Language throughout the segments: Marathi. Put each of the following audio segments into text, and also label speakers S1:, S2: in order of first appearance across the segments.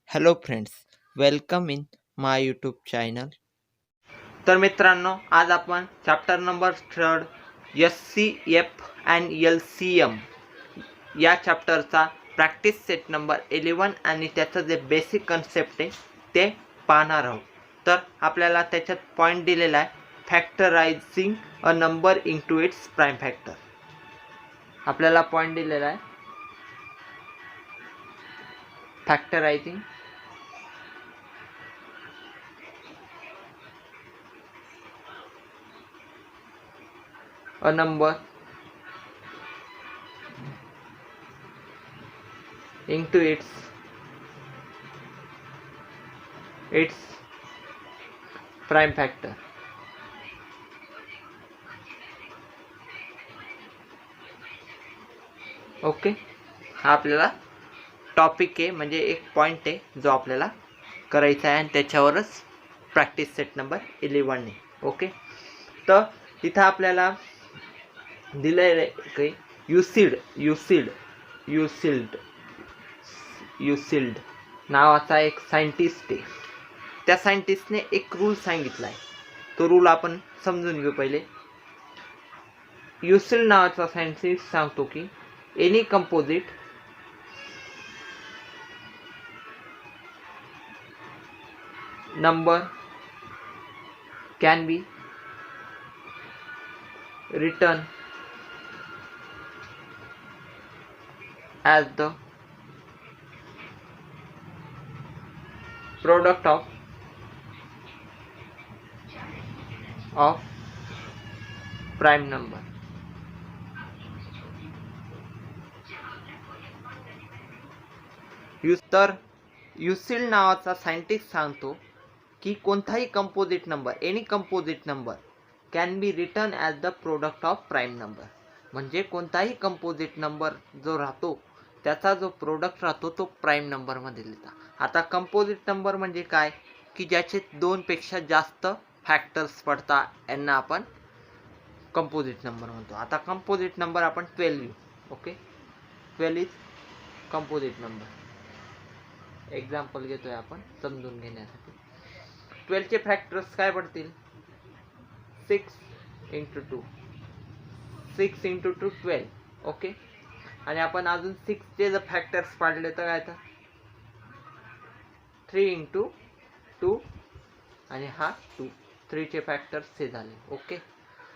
S1: Hello friends, welcome in my YouTube channel. तर मित्रांनो, आज आपण chapter number 3 SCF and LCM या चॅप्टरचा प्रॅक्टिस सेट नंबर 11 आणि त्याचं जे बेसिक कन्सेप्ट आहे ते पाहणार आहोत. तर आपल्याला त्याच्यात पॉईंट दिलेला आहे, factorising a number into its prime factor. आपल्याला पॉईंट दिलेला आहे factorising a number into its prime factor. Okay, हा आपल्याला टॉपिक आहे, म्हणजे एक पॉईंट आहे जो आपल्याला करायचा आहे आणि त्याच्यावरच प्रॅक्टिस सेट नंबर 11 आहे. ओके, तर तिथं आपल्याला दिलेलं आहे की युसिल्ड नावाचा एक सायंटिस्ट आहे. त्या सायंटिस्टने एक रूल सांगितला आहे. तो रूल आपण समजून घेऊ. पहिले युसिल्ड नावाचा सायंटिस्ट सांगतो की any composite number can be written as the product of prime number. तर युसिल्ड नावाचा सायंटिस्ट सांगतो की कोणताही composite number, any composite number can be written as the product of prime number. म्हणजे कोणताही कंपोजिट नंबर जो राहतो त्याचा जो प्रोडक्ट राहतो तो प्राईम नंबरमध्ये लिहिता. आता कंपोजिट नंबर म्हणजे काय, की ज्याचे 2 पेक्षा जास्त फॅक्टर्स पडतात यांना आपण कंपोजिट नंबर म्हणतो. आता कंपोजिट नंबर आपण 12 घेऊ. Okay, 12 is composite number. Example घेतोय आपण समजून घेण्यासाठी. 12 चे फॅक्टर्स काय पडतील? 6 × 2, 6 × 2 12. ओके, आणि आपण अजून 6 चे जर फॅक्टर्स पाडले तर काय, तर 3 × 2 आणि हा 2. 3 चे फॅक्टर्स हे झाले. ओके,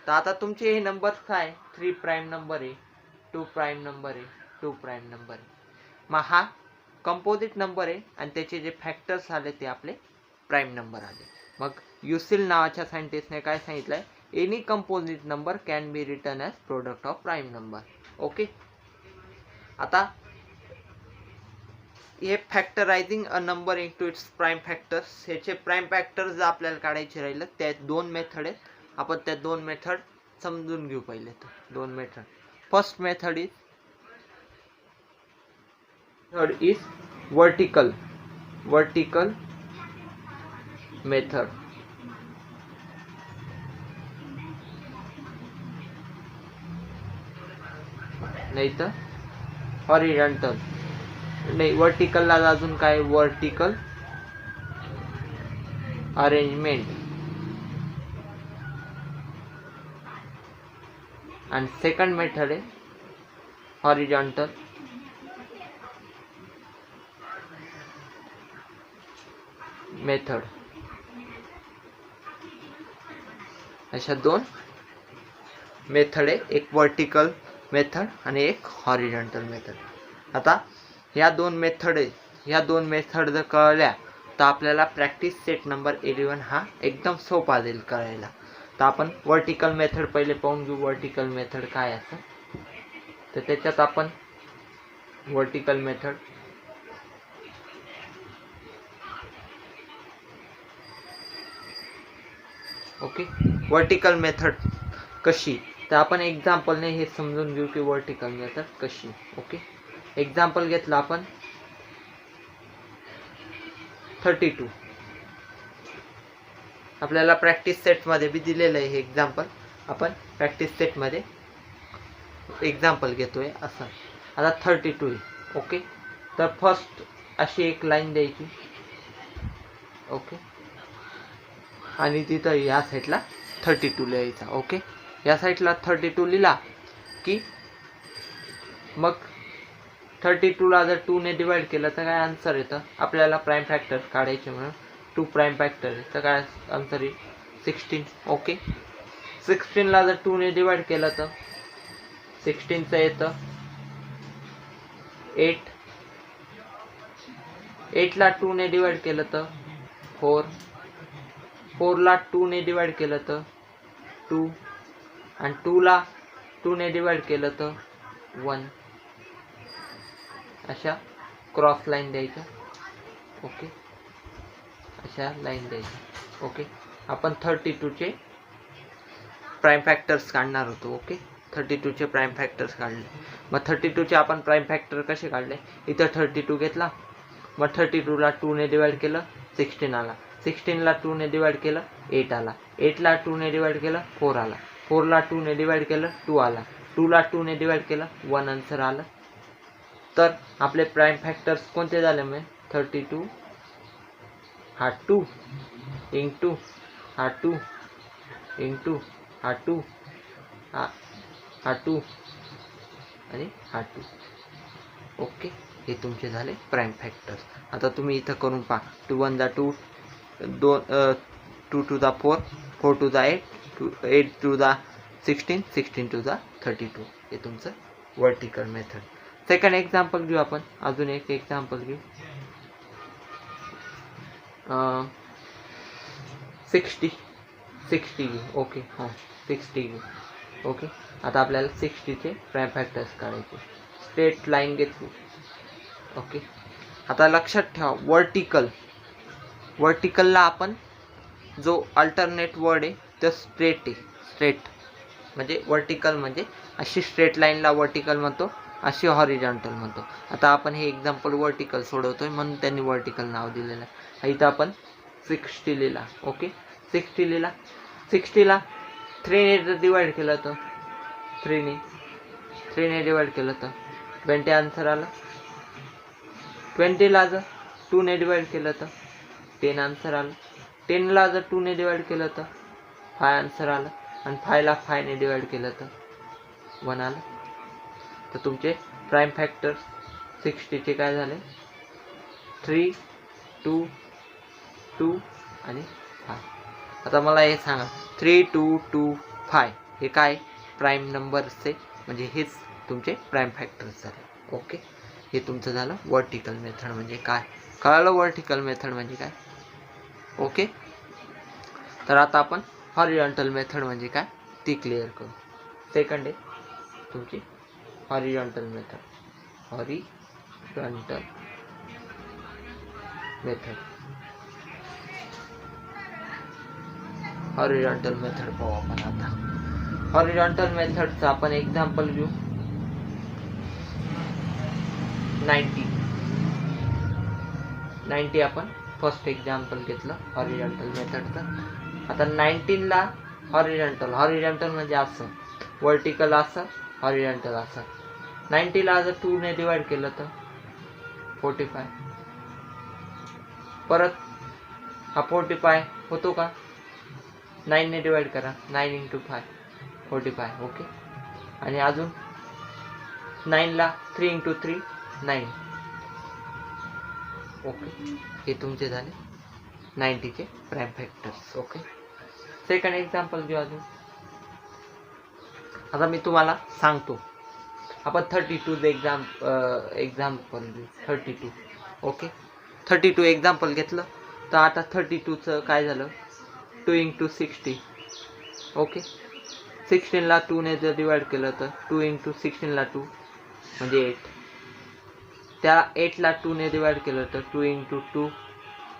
S1: तर आता तुमचे हे नंबर काय, 3 प्राईम नंबर आहे, 2 प्राईम नंबर आहे, 2 प्राईम नंबर आहे. मग हा कंपोजिट नंबर आहे आणि त्याचे जे फॅक्टर्स आले ते आपले प्राईम नंबर आले. मग युसिल्ड नावाच्या सायंटिस्टने काय सांगितलंय, any composite number can be written as product of prime number. Okay, आता हे factorising a number into its prime factors, ह्याचे प्राईम फॅक्टर जर आपल्याला काढायचे राहिलं त्या 2 मेथड आहेत. आपण त्या 2 मेथड समजून घेऊ. पहिले तर 2 method. First method is vertical method. नाही तर हॉरिझॉन्टल. नाही, वर्टिकलला अजून काय, वर्टिकल अरेंजमेंट. आणि सेकंड मेथड आहे हॉरिझॉन्टल मेथड. अशा 2 मेथड आहे, एक वर्टिकल मेथड आणि एक हॉरिझॉन्टल मेथड. आता ह्या 2 मेथड आहे, ह्या 2 मेथड जर कळल्या तर आपल्याला प्रॅक्टिस सेट नंबर 11 हा एकदम सोपा जाईल कळायला. तर आपण वर्टिकल मेथड पहिले पाहून घेऊ. वर्टिकल मेथड काय असं, तर त्याच्यात आपण vertical method okay, vertical method कशी, तर आपण एक्झाम्पलने हे समजून घेऊ की वर्टिकल मेथड कशी. ओके, एक्झाम्पल घेतलं आपण 32. आपल्याला प्रॅक्टिस सेटमध्ये बी दिलेलं आहे हे एक्झाम्पल. आपण प्रॅक्टिस सेटमध्ये एक्झाम्पल घेतोय असं. आता 32 आहे. ओके, तर फर्स्ट अशी एक लाईन द्यायची. ओके, आणि तिथं या साईडला 32 लिहायचा. ओके, या साईडला 32 लिहिला की मग 32ला जर 2 ने डिवाइड केलं तर काय आन्सर येतं आपल्याला. प्राईम फॅक्टर काढायचे म्हणून 2 प्राईम फॅक्टर तर काय आन्सर येईल 16. ओके, 16ला जर 2 ने डिवाइड केलं तर 16चं येतं 8. 8ला 2 ने डिवाइड केलं तर 4. 4ला 2 ने डिवाइड केलं तर 2, आणि 2ला 2 ने डिवाइड केलं तर 1. अशा क्रॉस लाईन द्यायच्या. ओके, अशा लाईन द्यायच्या. ओके, आपण 32चे प्राईम फॅक्टर्स काढणार होतो. ओके, 32चे प्राईम फॅक्टर्स काढले. मग 32चे आपण प्राईम फॅक्टर कसे काढले, इथं 32 घेतला, मग 32ला 2 ने डिवाइड केलं 16 आला. 16ला 2 ने डिवाइड केलं 8 आला. 8ला 2 ने डिवाइड केलं 4 आला. 4ला 2 ने डिवाइड केलं 2 आला. 2ला 2 ने डिवाइड केलं 1 आन्सर आलं. तर आपले प्राईम फॅक्टर्स कोणते झाले? मग 32 हा 2 इंटू हा 2 इंटू हा 2 हा 2 आणि हा 2. ओके, हे तुमचे झाले प्राईम फॅक्टर्स. आता तुम्ही इथं करून पहा. 2 1 जा 2, 2 2 जा 4, 4 2 जा 8, 8 2 जा 16, 16 2 जा 32. हे तुमचं वर्टिकल मेथड. सेकंड एक्झाम्पल घेऊ आपण. अजून एक एक्झाम्पल घेऊ. 60 घेऊ. ओके, हां 60 घेऊ. ओके, आता आपल्याला 60चे प्राईम फॅक्टर्स काढायचे. स्ट्रेट लाईन घेतली. ओके, आता लक्षात ठेवा वर्टिकलला आपण जो अल्टरनेट वर्ड आहे तो स्ट्रेट आहे. स्ट्रेट म्हणजे वर्टिकल म्हणजे अशी स्ट्रेट लाईनला वर्टिकल म्हणतो, अशी हॉरिझॉन्टल म्हणतो. आता आपण हे एक्झाम्पल वर्टिकल सोडवतोय म्हणून त्यांनी वर्टिकल नाव दिलेलं आहे. इथं आपण 60 लिहिला. ओके, 60 लिहिला. 60ला 3 ने जर डिवाइड केलं तर 3 ने डिवाइड केलं तर 20 आन्सर आलं. 20ला जर 2 ने डिवाइड केलं तर 10 आन्सर आलं. 10ला जर 2 ने डिवाइड केलं तर 5 आन्सर आलं. आणि 5ला 5 ने डिवाइड केलं तर 1 आलं. तर तुमचे प्राईम फॅक्टर्स 60चे काय झाले? 3 2 2 आणि 5. आता मला हे सांगा 3 2 2 5 हे काय प्राईम नंबर्सचे, म्हणजे हेच तुमचे प्राईम फॅक्टर्स झाले. ओके, हे तुमचं झालं वर्टिकल मेथड म्हणजे काय. कळालं वर्टिकल मेथड म्हणजे काय? ओके, तर आता आपण हॉरिझॉन्टल मेथड म्हणजे काय ती क्लिअर करू. सेकंड आहे तुमची horizontal method. Horizontal method. Horizontal method पाहू आपण आता. हॉरिझॉन्टल मेथडचं आपण एक्झाम्पल घेऊ. 90 आपण फर्स्ट एक्झाम्पल घेतलं हॉरिझॉन्टल मेथडचं. आता 19ला हॉरिझॉन्टल म्हणजे असं, वर्टिकल असं, हॉरिझॉन्टल असं. 90ला जर 2 ने डिवाइड केलं तर 45. परत हा 45 होतो का? 9 ने डिवाइड करा. 9 इंटू 5 45. ओके, आणि अजून 9ला 3 इंटू 3 9. ओके, हे तुमचे झाले 90चे prime factors. Okay, second example घेऊ अजून. आता मी तुम्हाला सांगतो. आपण 32 एक्झाम्पल घेऊ. 32. ओके, 32 एक्झाम्पल घेतलं तर आता 32चं काय झालं? 2 इंटू 60. ओके, 16ला 2 ने जर डिवाइड केलं तर 2 इंटू 16ला 2 म्हणजे 8. त्या 8ला 2 ने डिवाइड केलं तर 2 इंटू 2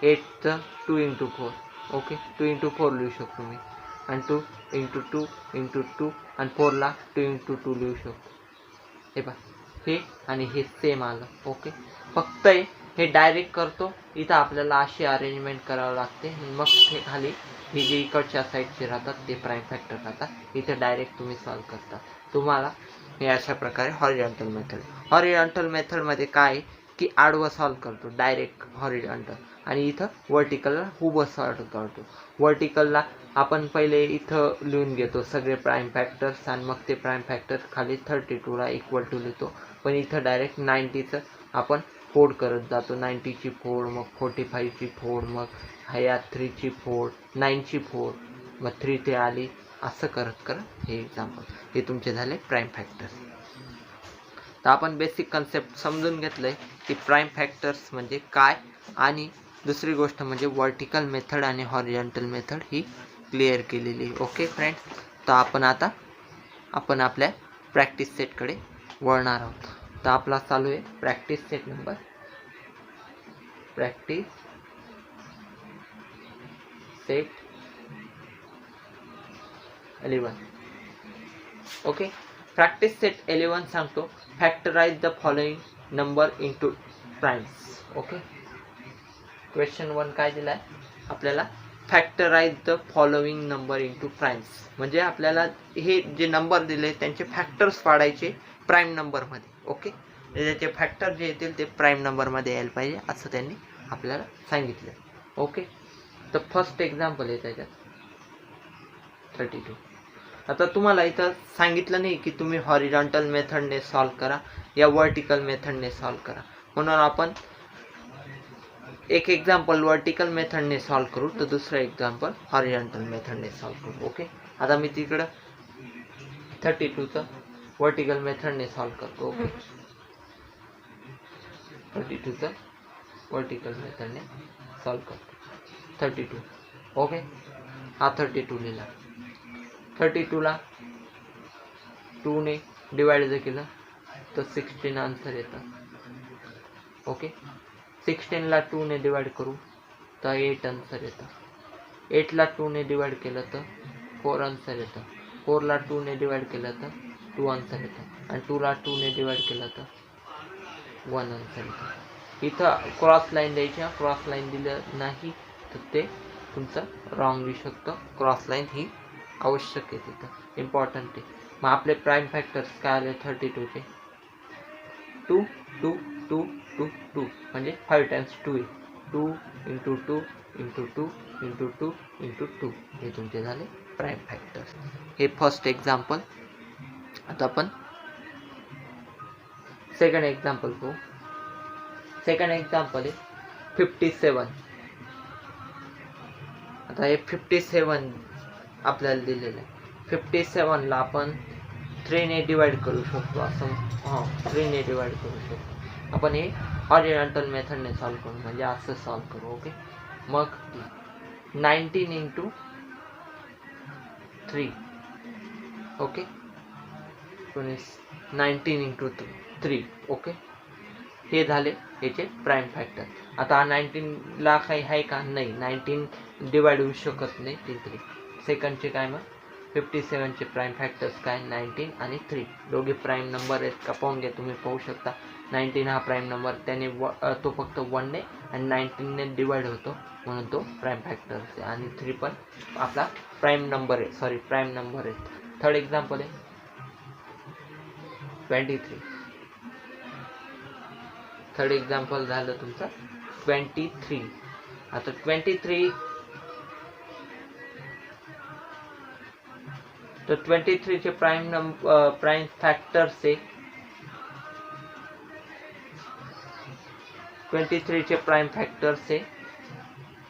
S1: 8चं 2 इंटू 4. ओके, 2 इंटू 4 लिहू शकतो मी, आणि 2 इंटू 2 इंटू 2 आणि 4ला 2 इंटू 2 लिहू शकतो. हे पहा, हे आणि हे सेम आलं. ओके, फक्त हे डायरेक्ट करतो. इथं आपल्याला अशी अरेंजमेंट करावं लागते. मग हे खाली हे जे इकडच्या साईडचे राहतात ते प्राईम फॅक्टर राहतात. इथे डायरेक्ट तुम्ही सॉल्व्ह करता. तुम्हाला हे अशा प्रकारे हॉरिझॉन्टल मेथड. हॉरिझॉन्टल मेथडमध्ये काय की की आडवं सॉल्व करतो डायरेक्ट हॉरिझॉन्टल, आणि इथं वर्टिकलला उभं सॉल्व करतो. वर्टिकलला आपण पहिले इथं लिहून घेतो सगळे प्राईम फॅक्टर्स आणि मग ते प्राईम फॅक्टर खाली 32ला इक्वल टू लिहितो. पण इथं डायरेक्ट 90चं आपण फोड करत जातो. 90ची फोड, मग 45ची फोड, मग ह्या 3ची फोड, 9ची फोड, मग 3 ते आली, असं करत करत हे एक्झाम्पल. हे तुमचे झाले प्राईम फॅक्टर्स. तर आपण बेसिक कन्सेप्ट समजून घेतलंय की प्राईम फॅक्टर्स म्हणजे काय, आणि दुसरी गोष्ट म्हणजे वर्टिकल मेथड आणि हॉरिझॉन्टल मेथड ही क्लिअर केलेली. ओके फ्रेंड्स, तर आपण आपल्या प्रॅक्टिस सेटकडे वळणार आहोत. तर आपला चालू आहे practice set number practice set 11. Okay, practice set 11 सांगतो factorise the following number into primes. Okay, question 1 काय दिलाय आपल्याला, factorise the following number into primes. म्हणजे आपल्याला हे जे नंबर दिले त्यांचे फॅक्टर्स पाडायचे प्राईम नंबरमध्ये. ओके, त्याचे फॅक्टर जे येतील ते प्राईम नंबरमध्ये यायला पाहिजे असं त्यांनी आपल्याला सांगितलं. ओके, तर फर्स्ट एक्झाम्पल आहे त्याच्यात 32. आता तुम्हाला इथं सांगितलं नाही की तुम्ही हॉरिझॉन्टल मेथडने सॉल्व करा या वर्टिकल मेथडने सॉल्व करा, म्हणून आपण एक एक्झाम्पल वर्टिकल मेथडने सॉल्व करू, तर दुसरं एक्झाम्पल हॉरिझॉन्टल मेथडने सॉल्व करू. ओके, आता मी तिकडं 32चं वर्टिकल मेथडने सॉल्व करतो. ओके, 32चं वर्टिकल मेथडने सॉल्व करतो. 32. ओके, हा 32 लिहिला. 32ला 2ने डिवाइड जर केलं तर 16 आन्सर येतं. ओके, 16ला 2ने डिवाइड करू तर 8 आन्सर येतं. 8ला 2ने डिवाइड केलं तर 4 आन्सर येतं. 4ला 2ने डिवाइड केलं तर 2 आन्सर येतं. आणि 2ला 2ने डिवाइड केलं तर 1 आन्सर येतं. इथं क्रॉस लाईन द्यायची. क्रॉस लाईन दिलं नाही तर ते तुमचं रॉंग येऊ शकतं. क्रॉस लाईन ही आवश्यक आहे तिथं, इम्पॉर्टंट आहे. मग आपले प्राईम फॅक्टर्स काय आले 32चे, 2 2 2 2 2 म्हणजे 5 टाइम्स 2 आहे. 2 इंटू 2 इंटू 2 इंटू 2 इंटू 2 हे तुमचे झाले प्राईम फॅक्टर्स. हे फर्स्ट एक्झाम्पल. आता आपण सेकंड एक्झाम्पल पाहू. सेकंड एक्झाम्पल आहे 57. आता हे 57 आपल्याला दिलेलं आहे. 57ला आपण 3ने डिवाइड करू शकतो. असं 3ने डिवाइड करू शकतो. आपण हे हॉरिझॉन्टल मेथडने सॉल्व करू, म्हणजे असं सॉल्व करू. ओके, मग 19 इंटू 3. Okay, 19 into 3. ओके, हे झाले याचे प्राईम फॅक्टर. आता 19ला काही आहे का, नाही, 19 डिवाइड होऊ शकत नाही. 3 सेकंडचे काय, मग 57चे प्राईम फॅक्टर्स काय, 19 आणि 3 दोघे प्राईम नंबर आहेत का पाहून घ्या. तुम्ही पाहू शकता 19 हा प्राईम नंबर, त्याने तो फक्त 1ने आणि 19ने डिवाइड होतो म्हणून तो प्राईम फॅक्टर आहे. आणि 3 पण आपला प्राईम नंबर आहे, प्राईम नंबर आहे. थर्ड एक्झाम्पल आहे 23. थर्ड एक्झाम्पल झालं तुमचं 23. आता 23, तर 23चे प्राईम फॅक्टर्स आहे 23चे प्राईम फॅक्टर्स आहे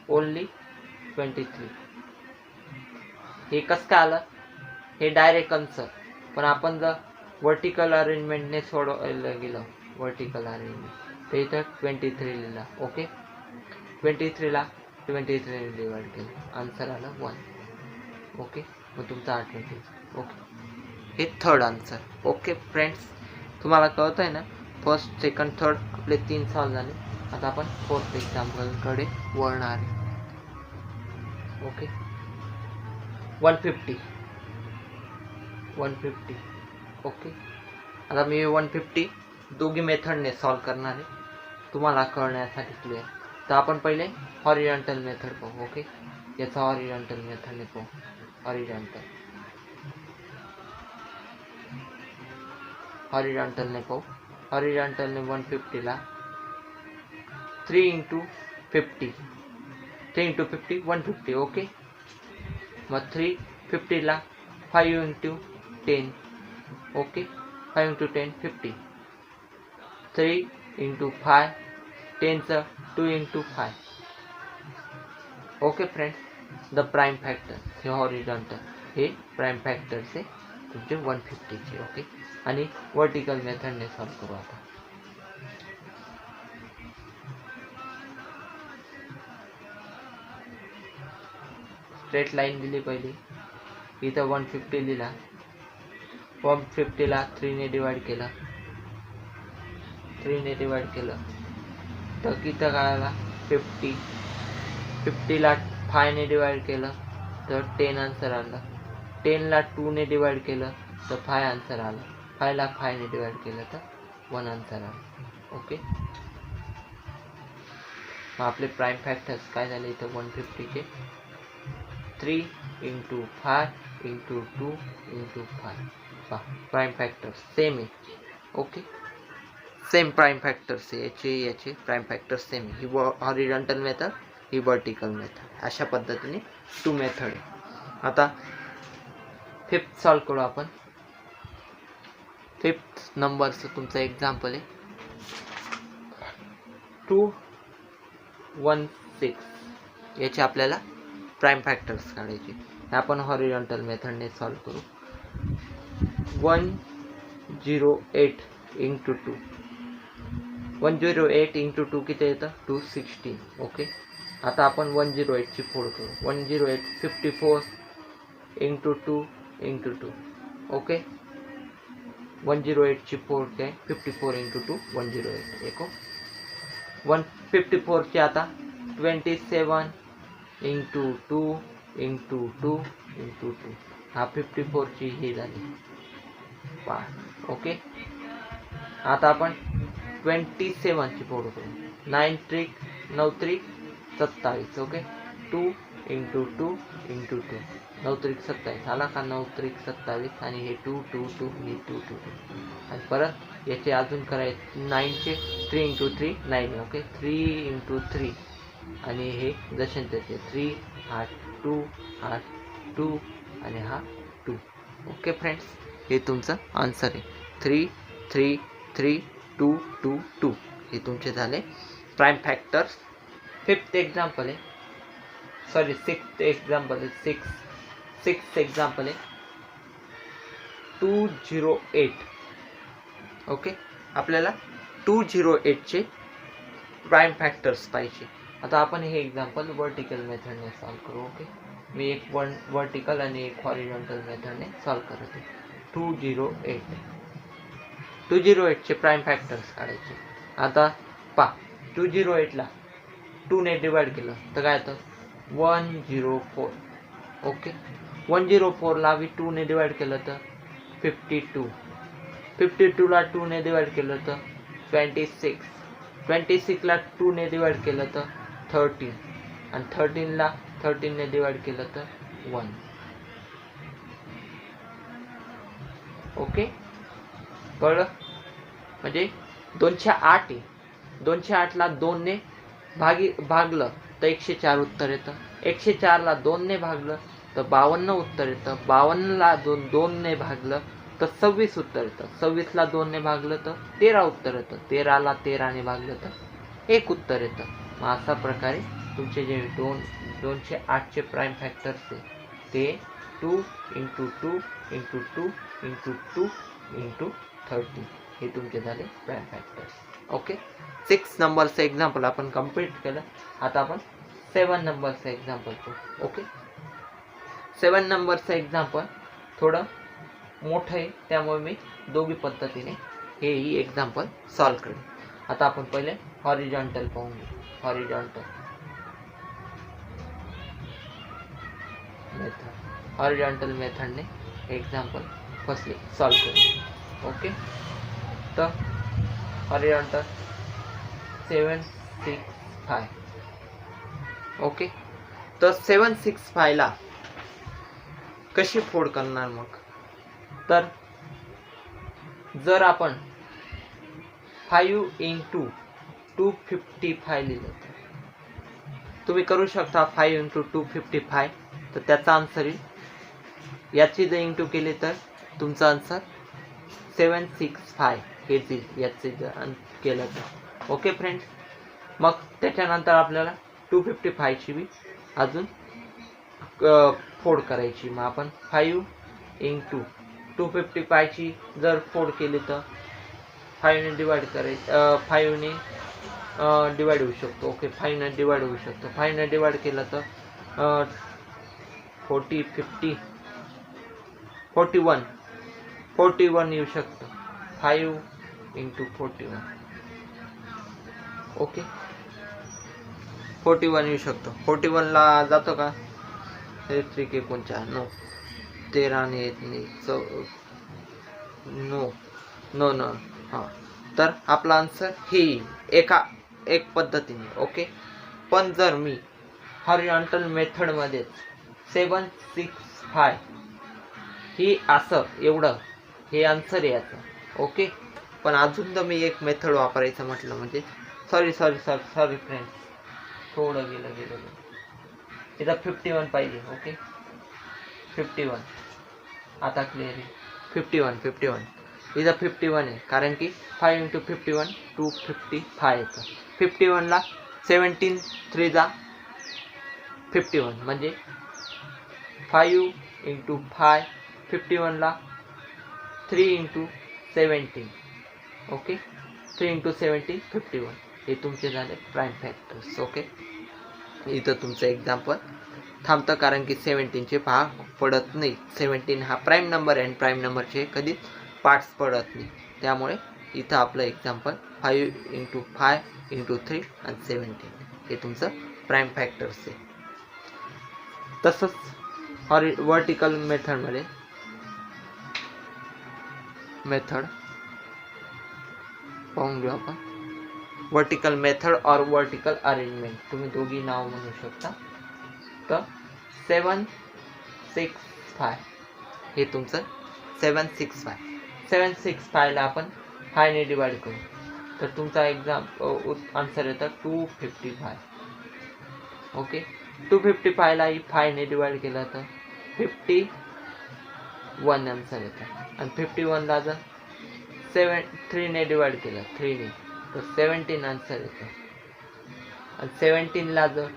S1: ओनली 23. हे कसं काय आलं, हे डायरेक्ट आन्सर. पण आपण जर वर्टिकल अरेंजमेंटने सोडवायला गेलो, वर्टिकल अरेंजमेंट, तर इथं 23 लिहिला. ओके, 23ला 23ने डिवाइड केलं, आन्सर आलं 1. ओके, मग तुमचा 28. ओके, हे थर्ड आन्सर. ओके फ्रेंड्स, तुम्हाला कळत आहे ना, फर्स्ट सेकंड थर्ड आपले 3 सॉल्व झाले. आता आपण फोर्थ एक्झाम्पलकडे वळणार आहे. ओके, 150. ओके, आता मी 150 दोघी मेथडने सॉल्व करणार आहे तुम्हाला कळण्यासाठी क्लिअर. तर आपण पहिले हॉरिझॉन्टल मेथड पाहू. ओके, याचा हॉरिझॉन्टल मेथडने पाहू. हॉरिझॉन्टलने पाहू. हॉरिझॉन्टलने 150ला 3 इंटू 50, 3 इंटू 50 150. ओके, मग 350ला 5 into 10. Okay, 5 into 10 50. 3 into 5 10चं 2 into 5. Okay friends, the prime factor हे हॉरिझॉन्टल हे प्राइम फॅक्टरचे तुमचे 150चे. ओके, आणि वर्टिकल मेथडने सॉल्व करू आता. स्ट्रेट लाईन दिली पहिली, इथं 150 लिहिला, 150ला 3 ने डिवाइड केलं, 3 ने डिवाइड केलं तर इथं काय आला 50. 50ला 5 ने डिवाइड केलं तर 10 आन्सर आलं. 10ला 2 ने डिवाइड केलं तर 5 आन्सर आलं. 5ला 5 ने डिवाइड केलं तर 1 आन्सर आलं. ओके, मग आपले प्राइम फॅक्टर्स काय झाले इथं 150चे 3 into 5 into 2 into 5. Prime factors same आहे. ओके, सेम प्राइम फॅक्टर्स आहे, याचे प्राइम फॅक्टर्स सेम आहे. ही हॉरिझॉन्टल मेथड, ही वर्टिकल मेथड. अशा पद्धतीने 2 मेथड आहे. आता 5th सॉल्व करू आपण. 5th नंबरचं तुमचं एक्झाम्पल आहे 216. याचे आपल्याला प्राइम फॅक्टर्स काढायचे. आपण हॉरिझॉन्टल मेथडने सॉल्व करू. 108 इंटू 2, 108 इंटू 2 किती येतं 216. ओके, आता आपण 108ची फोड करू. 108 54 इंटू 2 इंटू 2. ओके, 108ची फोड काय 54 इंटू 2 108. एको 154ची आता 27 इंटू 2 इंटू 2 इंटू 2. हा 54ची ही झाली 5. ओके, आता आपण 27ची फोड करू. 9 त्रिक 9 त्रिक 27. Okay, 2 into 2 into 2. 9 त्रिक 27 आला का 9 त्रिक 27. आणि हे 2 2 2 हे 2 2 2. आणि परत याचे अजून करायचे 9चे 3 इंटू 3 9. ओके, 3 इंटू 3 आणि हे जसे त्याचे 3 हा 2 हा 2 आणि हा 2. ओके फ्रेंड्स, हे तुमचं आन्सर आहे. 3 3 3 2 2 2. हे तुमचे झाले प्राइम फॅक्टर्स. 5th एक्झाम्पल आहे, सॉरी 6th एक्झाम्पल आहे. 6th एक्झाम्पल आहे 208. ओके, आपल्याला 208चे प्राइम फॅक्टर्स पाहिजे. आता आपण हे एक्झाम्पल वर्टिकल मेथडने सॉल्व करू. ओके, मी एक वर्टिकल आणि एक हॉरिझॉन्टल मेथडने सॉल्व करत आहे. 208चे प्राइम फॅक्टर्स काढायचे. आता 208ला 2 ने डिवाइड केलं तर काय येतं 104. ओके, 104ला बी 2 ने डिवाइड केलं तर 52. 52ला 2 ने डिवाइड केलं तर 26. 26ला 2 ने डिवाइड केलं तर 13. आणि 13ला 13 ने डिवाइड केलं तर 1. ओके, कळलं? म्हणजे 208 आहे. 208ला 2 ने भागलं तर 104 उत्तर येतं. 104ला 2 ने भागलं तर 52 उत्तर येतं. 52ला 2 ने भागलं तर 26 उत्तर येतं. 26ला 2 ने भागलं तर 13 उत्तर येतं. 13ला 13 ने भागलं तर 1 उत्तर येतं. मग अशा प्रकारे तुमचे जे 208चे प्राइम फॅक्टर्स आहे ते 2 इंटू 2 इंटू 2 इंटू 2 इंटू 30 हे तुमचे झाले प्राइम फॅक्टर्स. ओके, 6 नंबरचं एक्झाम्पल आपण कंप्लीट केलं. आता आपण 7 नंबरचं एक्झाम्पल करू. ओके, 7 नंबरचं एक्झाम्पल थोडं मोठं आहे, त्यामुळे मी दोघी पद्धतीने हेही एक्झाम्पल सॉल्व करेन. आता आपण पहिले हॉरिझॉन्टल पाहून घेऊ. हॉरिझॉन्टल मेथडने एक्झाम्पल फर्स्टली सॉल्व करू. ओके, तर हॉरिझॉन्टल 765. ओके, तर 765ला कशी फोड करणार मग? तर जर आपण 5 इंटू 255 लिहिलं तर तुम्ही करू शकता 5 × 255, तर त्याचा आन्सर येईल. याची जर इंटू केले तर तुमचा आन्सर 765 हे येईल याचे जर केलं तर. ओके फ्रेंड्स, मग त्याच्यानंतर आपल्याला 255 ची बी अजून फोड करायची. मग आपण 5 × 255 ची जर फोड केली तर 5 ने डिवाइड करायचं, 5 ने डिवाइड होऊ शकतो. ओके, 5 ने डिवाइड होऊ शकतो. 5 ने डिवाइड केलं तर 40 50 41 येऊ शकतो. 5 × 41. ओके, 41 येऊ शकतो. 41 ला जातो का? 3 49 नो 13 ने येत नाही. नो हां, तर आपला आन्सर हे येईल एक पद्धतीने. ओके, पण जर मी हॉरिझॉन्टल मेथडमध्ये 765 ही असं एवढं हे आन्सर याचं. ओके, पण अजून जर मी एक मेथड वापरायचं म्हटलं म्हणजे सॉरी फ्रेंड्स, थोडं गेलं इथं 51 पाहिजे. ओके, 51 आता क्लिअर आहे. 51 इथं 51 आहे, कारण की 5 × 51 255 येतं. 51 ला 17 3 जा 51 म्हणजे 5 × 5 51 ला 3 × 17. ओके, 3 × 17 51 हे तुमचे झाले प्राईम फॅक्टर्स. ओके, इथं तुमचं एक्झाम्पल थांबतं, कारण की 17 चे भाग पडत नाही. 17 हा प्राईम नंबर आहे आणि प्राईम नंबरचे कधीच पार्ट्स पडत नाही. त्यामुळे इथं आपलं एक्झाम्पल 5 × 5 × 3 आणि 17 हे तुमचं प्राईम फॅक्टर्स आहे. तसंच वर्टिकल मेथडमध्ये मेथड पाहून घेऊ आपण. वर्टिकल मेथड और वर्टिकल अरेंजमेंट तुम्ही दोघी नाव म्हणू शकता. तर 765 हे तुमचं 765 ला आपण 5 ने डिवाइड करू तर तुमचा आन्सर येतं 255. ओके, 255 ला 5 ने डिवाइड केलं तर 51 आन्सर येतं. आणि 51 ला जर 3 ने डिवाइड केलं 3 ने तर 17 आन्सर येतं. आणि 17 ला जर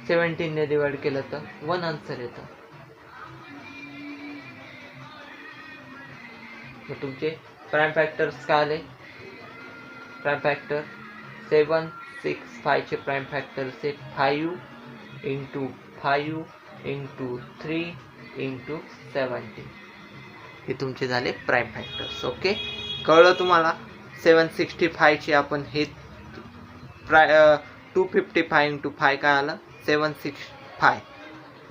S1: 17 ने डिवाइड केलं तर 1 आन्सर येतं. मग तुमचे प्राईम फॅक्टर्स काय आले? प्राईम फॅक्टर 765 चे प्राईम फॅक्टर्स आहे 5 × 5 × 3 × 17 हे तुमचे झाले प्राईम फॅक्टर्स. ओके, कळलं तुम्हाला? 765 चे आपण हे 255 × 5 काय आलं 765.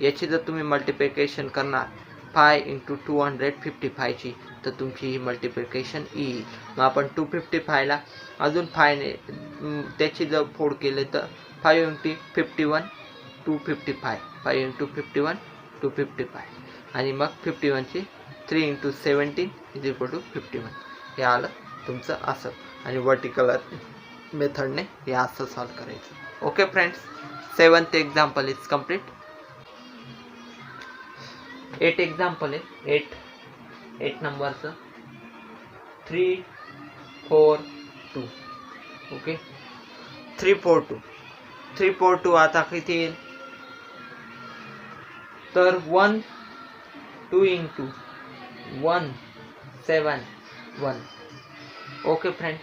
S1: याची जर तुम्ही मल्टिप्लिकेशन करणार 5 × 255 ची तर तुमची ही मल्टिप्लिकेशन येईल. मग आपण 255 ला अजून 5 ने त्याची जर फोड केले तर 5 × 51 255 5 × 51 255 आणि मग 51 ची 3 × 17 = 51 हे आलं तुमचं असं. आणि वर्टिकल मेथडने हे असं सॉल्व करायचं. Okay friends, 7th example is complete. 8 example आहे. 8 नंबरचं 3 4 2. ओके, 3 4 2 आता किती येईल तर 1 2 × 1 7 1. ओके फ्रेंड,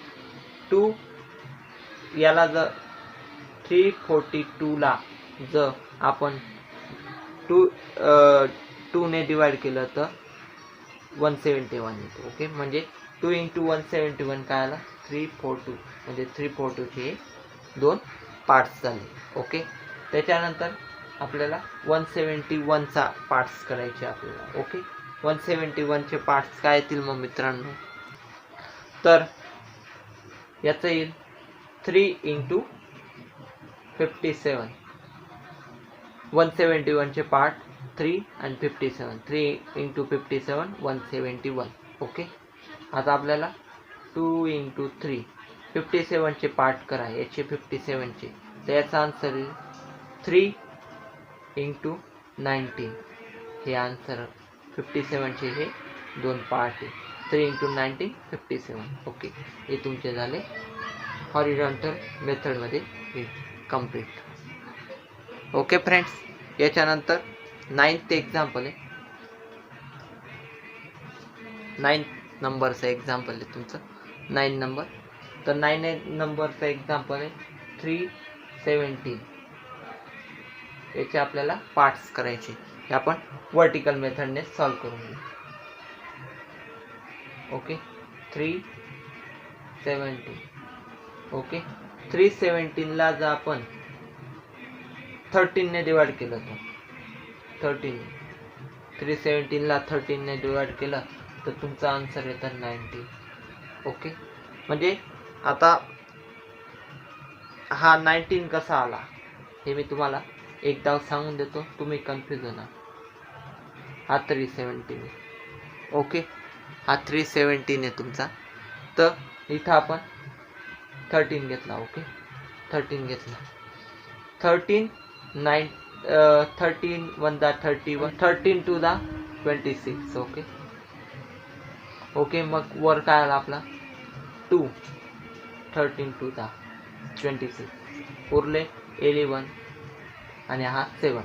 S1: 2 याला जर 342 ला जर आपण 2 ने डिवाइड केलं तर 171 येतो. ओके, म्हणजे 2 × 171 काय आला 342 म्हणजे 342 चे 2 पार्ट्स झाले. ओके, त्याच्यानंतर आपल्याला 171 चा पार्ट्स करायचे आपल्याला. ओके, 171 चे पार्ट्स काय येतील मग मित्रांनो, तर याचं येईल 3 × 57. 171 चे पार्ट 3 आणि 57. 3 × 57 171. ओके, आता आपल्याला 2 × 3 57चे पार्ट करा, याचे 57चे, तर याचा आन्सर येईल 3 इंटू 19. हे आन्सर 57चे हे दोन पार्ट आहे. 3 इंटू 19 57. ओके, हे तुमचे झाले हॉरिझॉन्टल मेथडमध्ये हे कम्प्लीट. ओके फ्रेंड्स, याच्यानंतर 9th एक्झाम्पल आहे. 9th नंबरचं एक्झाम्पल आहे तुमचं 9 नंबर. तर 9 नंबरचं एक्झाम्पल आहे 317. याचे आपल्याला पार्ट्स करायचे, हे आपण वर्टिकल मेथडने सॉल्व करून घेऊ. ओके, 317. ओके, 317ला जर आपण 13 ने डिवाइड केलं तर 317ला 13 ने डिवाइड केलं तर तुमचा आन्सर येतं 19. ओके, म्हणजे आता हा 19 कसा आला हे मी तुम्हाला एकदा सांगून देतो, तुम्ही कन्फ्यूज होणार. हा 317 आहे. ओके, हा 317 आहे तुमचा. तर इथं आपण 13 घेतला. ओके, 13 घेतला. 13 9 13 1 दा 31, 13 2 दा 26. ओके ओके, मग वर काय आला आपला 2, 13 2 दा 26, उरले 11 आणि हा 7.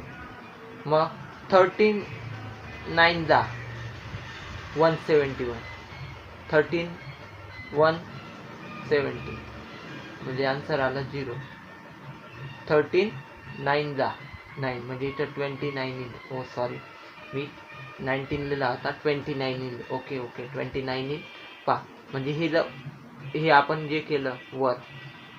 S1: मग 13 9 दा 171, 13 170, म्हणजे आन्सर आला 0. 13 9 दा 9, म्हणजे इथं 29 येईल. ओ सॉरी, मी 19 लिहिला होता, 29 येईल. ओके ओके, 29 येईल. पहा, म्हणजे हे आपण जे केलं वर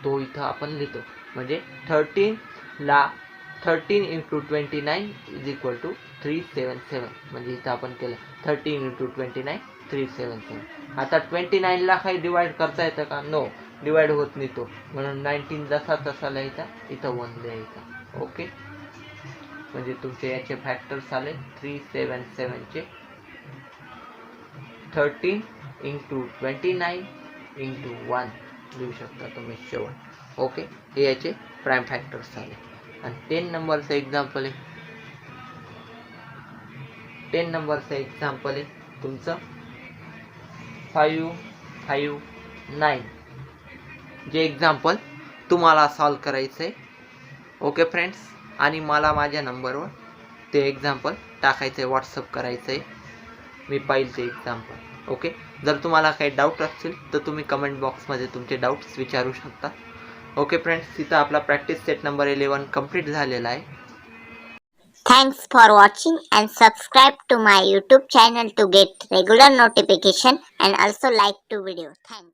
S1: तो इथं आपण लिहितो. म्हणजे 13 इंटू 29 इज इक्वल टू 377. म्हणजे इथं आपण केलं 13 इंटू 29 377. आता 29ला काही डिवाइड करता येतं का? नो, डिवाइड होत नाही तो, म्हणून 19 जसा तसा लिहायचा, इथं 1 लिहायचा. ओके, म्हणजे तुमचे याचे फॅक्टर्स आले 377चे 13 इंटू 29 इंटू 1 लिहू शकता तुम्ही शेवट. ओके, हे याचे प्राईम फॅक्टर्स आले. आणि 10 नंबरचं एक्झाम्पल आहे. 10 नंबरचं एक्झाम्पल आहे तुमचं 559. जे एक्झाम्पल तुम्हाला सॉल्व करायचं आहे. ओके फ्रेंड्स, आणि मला माझ्या नंबरवर ते एक्झाम्पल टाकायचं आहे, व्हॉट्सअप करायचं आहे, मी पाहिलं ते एक्झाम्पल. ओके, जर तुम्हाला काही डाऊट असतील तर तुम्ही कमेंट बॉक्समध्ये तुमचे डाऊट्स विचारू शकता. ओके फ्रेंड्स, तिथं आपला प्रॅक्टिस सेट नंबर 11 कंप्लीट झालेला आहे.
S2: Thanks for watching and subscribe to my YouTube channel to get regular notification and also like to video. Thanks.